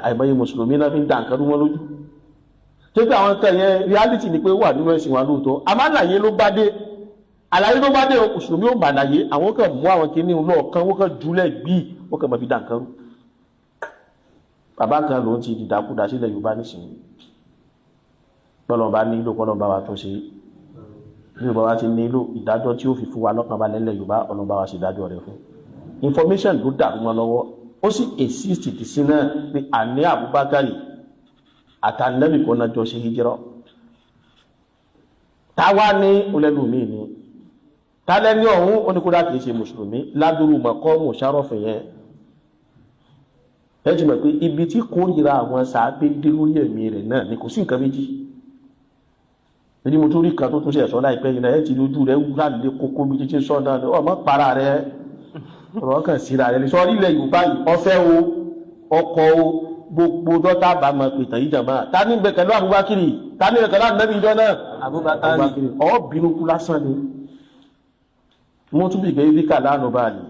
àìmọye mùsùlùmí náà fi ń dà nǹkan rú wọn lójú tó pé àwọn nǹkan yẹn reality ni pé ó wà nínú ẹ̀sìn wa lóòótọ́ àmàlàyé ló bá dé àlàyé ló bá dé mùsùlùmí ò màlàyé àwọn kan mú àwọn kìíní lọ́ọ̀kan wọ́n kan jùlẹ̀ gbí wọ́n kan mọ̀ fi dà nǹkan rú bàbá kan ló ń ti dìdàkudà sílẹ̀ Yorùbá nísìnyí bọ́lọ̀ bá nílò kọ́lọ̀ bá wa tún ṣe bí Yorùbá wa ti nílò ìdájọ́ tí ó fi fún wa lọ́kàn balẹ̀ nílẹ̀ Yorùbá ọ̀nà bá wa ṣe ìdájọ́ rẹ̀ fún information ló dàrú wọn lọ́wọ́ ó sì exist ti sí náà pé àní Abubakar àtànẹ́bì kan náà jọ ṣe hijira táwa ní olẹ́lùmí ni tálẹ́ ní ọ̀hún oníkúdá kìí ṣe mùsùlùmí ládùrú mọ̀kọ́mù sárọ̀fẹ̀ yẹn ẹ ti mọ̀ pé ibi tí kórìíra àwọn sàábé dé lórí ẹ̀mí rẹ̀ náà ni kò sí nǹkan méjì èdè mo tún rí kan tó tún ṣe ẹ̀sọ́ láìpẹ́ yìí náà ẹ ti lójú rẹ̀ wúrà lè kókó bí títí sọ náà ọmọ para rẹ̀ ọ̀rọ̀ kan síra rẹ̀ sọ orílẹ̀ Yorùbá yìí ọ̀fẹ́ o ọkọ̀ o gbogbo dọ́tà bá mọ̀ pètàn yìí jàmbá ta ní gbẹ̀kẹ̀lú Abubakar ta ní gbẹ̀kẹ̀lú ànábì ìjọ náà Abubakar ọ̀ bínú kú lásán ni mo tún bí gẹ́yìdíkà lánàá báyìí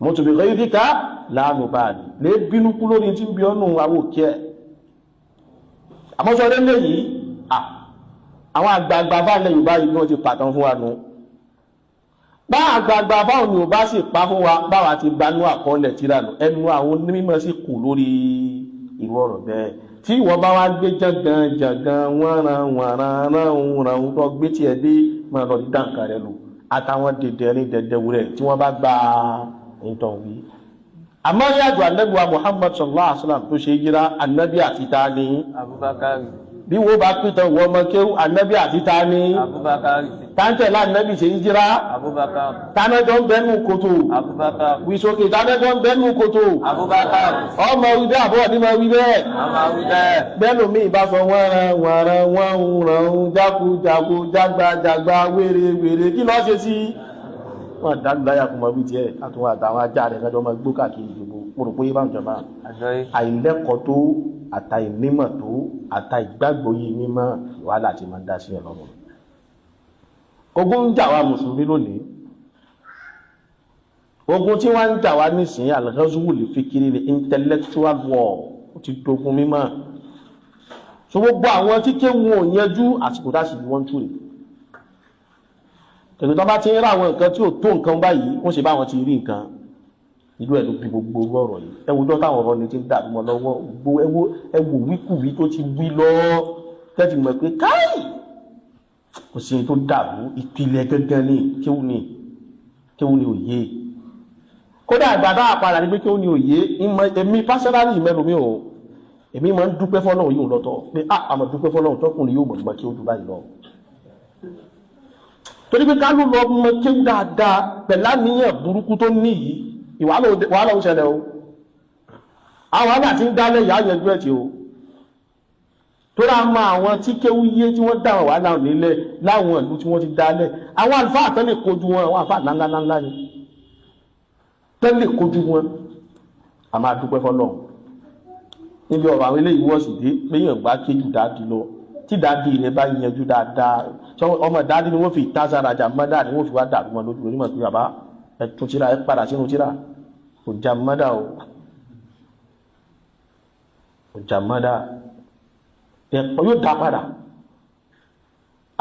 mo tún bí gẹ́yìdíkà lánàá báyìí lè bínú kú lórí tí ń bí ọ́nù àwọn òkè ẹ̀ àmọ́sọ̀rẹ́ lẹ́yìn àwọn àgbààgbà bá lẹ́yìn báyìí ni wọ́n ti pàtàn fún wa nù bá àgbààgbà báwọn ni ò bá sì pa fún wa báwa ti gbanú àkọọ́lẹ̀ tíránù ẹnu àwọn onímọ̀ sí kù lórí irú ọ̀rọ̀ bẹ́ẹ̀ tí ìwọ́n bá wá gbé jàngàn wọ́n ràn tó gbé tiẹ̀ dé máa lọ dídá nǹkan rẹ̀ lò àtàwọn dẹ̀dẹ̀wúrẹ̀ tí wọ́n bá gba ìtàn wí. àmọ́ yàgò ànábì Muhammad sallallahu alaihi wasallam tó ṣe yíra ànábì àti ta ni Abubakar bí wo bá pìtàn wọ́n mọ kéwù ànábì àti ta ni Abubakar táńtẹ̀lá ànábì ṣe yíra Abubakar tánẹ́jọ́ ń bẹ́nu kòtò Abubakar wìsókè tánẹ́jọ́ ń bẹ́nu kòtò Abubakar ọmọ wí bẹ́ẹ̀ àbọ̀ ní ma wí bẹ́ẹ̀ ọmọ wí bẹ́ẹ̀ bẹ́ẹ̀lú mi ìbá sọ wọ́n ràn jákujàku jágbàjàgbà wèrè kí lọ́ ṣe sí wọ́n dágbáyà kún mọ́ bí tiẹ̀ àtúnwà àtàwọn ajá rẹ̀ kẹjọ máa gbó káàkiri ìdìbò pòròpó yé bá ń jọba àìlẹ́kọ̀ọ́ tó àtàìnímọ̀ tó àtàìgbàgbọ́ yìí mímọ́ wàhálà ti máa ń dá sí ẹ̀ lọ́wọ́ ogun ń jà wá mùsùlùmí lónìí ogun tí wọ́n ń jà wá nísìnyí al-ghazwu al-fikri ní intellectual war ó ti dogun mímọ́ so gbogbo àwọn tí kéwù ò yanjú àsìkò dá sí wọ́n tú rè tẹ̀lé tó bá ti ń rá àwọn nǹkan tí ò tó nǹkan báyìí wọ́n ṣe bá wọn ti rí nǹkan ìlú ẹ̀ ló bí gbogbo ọ̀rọ̀ yìí ẹwùjọ́ táwọn ọ̀rọ̀ ni ti ń dàbí mọ́ lọ́wọ́ ẹwù wíkùwí tó ti wí lọ tẹ́tì mọ̀ pé káì kò sí tó dàbú ìpìlẹ̀ gẹ́gẹ́ ní kéwù ní òye kódà àgbàdá àpàdà ní pé kéwù ní òye èmi pásẹ́lárì ìmẹ́lòmí ò èmi máa ń dúpẹ́ fọ́lọ́run yóò lọ́tọ̀ pé àmọ́ dúpẹ́ fọ́lọ́run tọ́kùnrin yóò mọ̀ kí ó dù báyìí lọ torí pé ká ló lọ mọ kéwù dáadáa pẹ̀lá níyàn burúkú tó ní yìí wàhálà ó ṣẹlẹ̀ o àwọn àgbà tí ń dálẹ̀ ìyá yẹjú ẹ̀ tí o tó rá mọ́ àwọn tí kéwú yé tí wọ́n dáwọn wà láwọn nílẹ̀ láwọn ìlú tí wọ́n ti dálẹ̀ àwọn àlùfáà tẹ́lẹ̀ kojú wọn àwọn àlùfáà ńláńláńlá ni tẹ́lẹ̀ kojú wọn a máa dúpẹ́ fọ́lọ́run níbi ọ̀rọ̀ àwọn eléyìí wọ́n sì dé péyàn bá kéjù dáadì lọ tí dáadì rẹ̀ bá yanjú dáadáa ọmọ dáadì ni wọ́n fi ìtázàrajà mọ́dà ni wọ́n fi wá dàrú wọn lójú onímọ̀ pé bàbá ẹ̀tún tíra ẹ padà sínú tíra kò já mọ́dà o kò já mọ́dà ẹ̀kọ́ yóò dá padà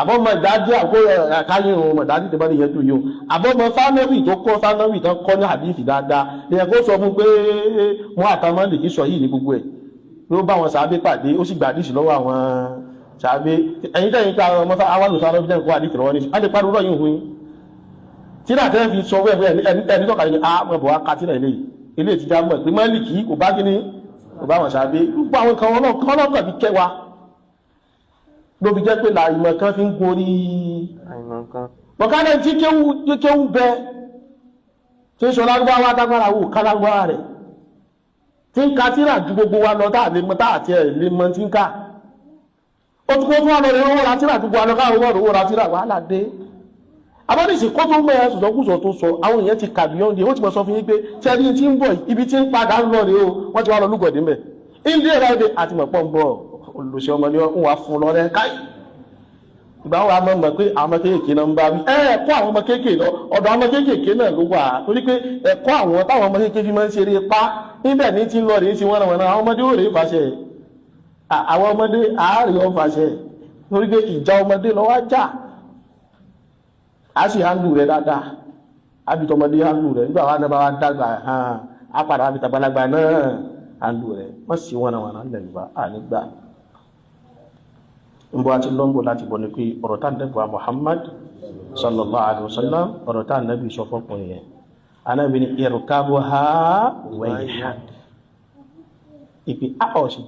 àbọ̀mọ̀ ìdájí àkó àkáyé ohun ọmọ ìdájí tó bá ní yẹjú yóò àbọ̀mọ̀ fánẹ́wì tó kọ́ fánẹ́wì tó kọ́ ní àdífì dáadáa ní ẹ̀kọ́ sọ fún pé wọ́n àtàwọn lè kí sọ yìí ní gbogbo ẹ̀ ló bá wọn sàábé pàdé ó sì gba àdífì lọ́wọ́ àwọn sàábé ẹ̀yìn tẹ́yìn pé àwọn ọmọ àwọn olùsàárọ̀ bí jẹ́ àdífì lọ́wọ́ ní a lè parí rọ́yìn fún yín tíra tẹ́ fi sọ wẹ́ẹ̀fẹ́ ẹni tọ́ka ní àmọ́bọ̀ wá kátírà ilé ìtìjà mọ̀ pé Málíkì kò bá gíní kò bá wọn sàábé gbogbo àwọn kan ọlọ́kàn bí kẹwàá ló fi jẹ́ pé láìmọ̀ kan fi ń gorí bọ̀kánẹ̀ tí kéwú bẹ tí ń sọ lágbára dágbára wò ká lágbára rẹ̀ tí ń ka tíra ju gbogbo wa lọ táàtì ẹ̀ lè mọ́ tí ń ká ó tún kó tún wà lọ rẹ̀ owó ra tíra gbogbo alọ́káwọ́ owó ra tíra wàhálà dé abọ́dìsí kó tó mẹ́rin sọ̀sọ́kùsọ̀ tó sọ àwọn èèyàn ti kàbí ọ́ndì ó ti mọ̀ sọ fún yín pé tẹ́rí tí ń bọ̀ ibi tí ń padà ń lọ rẹ̀ o wọ́n ti wá lọ lúgọ̀dé mẹ́ ilé ẹ̀rọ àti mọ̀pọ̀ ń bọ̀ olùsẹ̀ ọmọ ni wọ́n wá fún lọ rẹ̀ káì ìgbà wọn a mọ̀ pé àwọn ọmọ kéèké náà ń bá wí ẹ̀kọ́ àwọn ọmọ kéèké lọ ọ̀dọ̀ àwọn ọmọ kéèké náà ló wà torí pé ẹ̀kọ́ àwọn táwọn ọmọ kéèké fi máa ń ṣeré pa níbẹ̀ ní ti lọ rí ti wọ́n náà àwọn ọmọdé ò rí fàṣẹ àwọn ọmọdé àárí ọ fàṣẹ lórí pé ìjà ọmọdé lọ wá jà á sì hàndù rẹ dáadáa àbítọmọdé hàndù rẹ nígbà wà náà bá wá dàgbà á padà àbítàgbàlagbà náà hàndù rẹ wọ́n sì wọ́n náà lẹ́yìnbá ànígbà ń bọ́ àti lọ́nbọ̀ láti bọ̀ ní pé ọ̀rọ̀ tá nẹ́bùwà Muhammad sallallahu alaihi wasallam ọ̀rọ̀ tá nẹ́bì sọ fọ́kùnrin yẹn anábi ni irkabuha wayhak ìpé àpọ̀ sí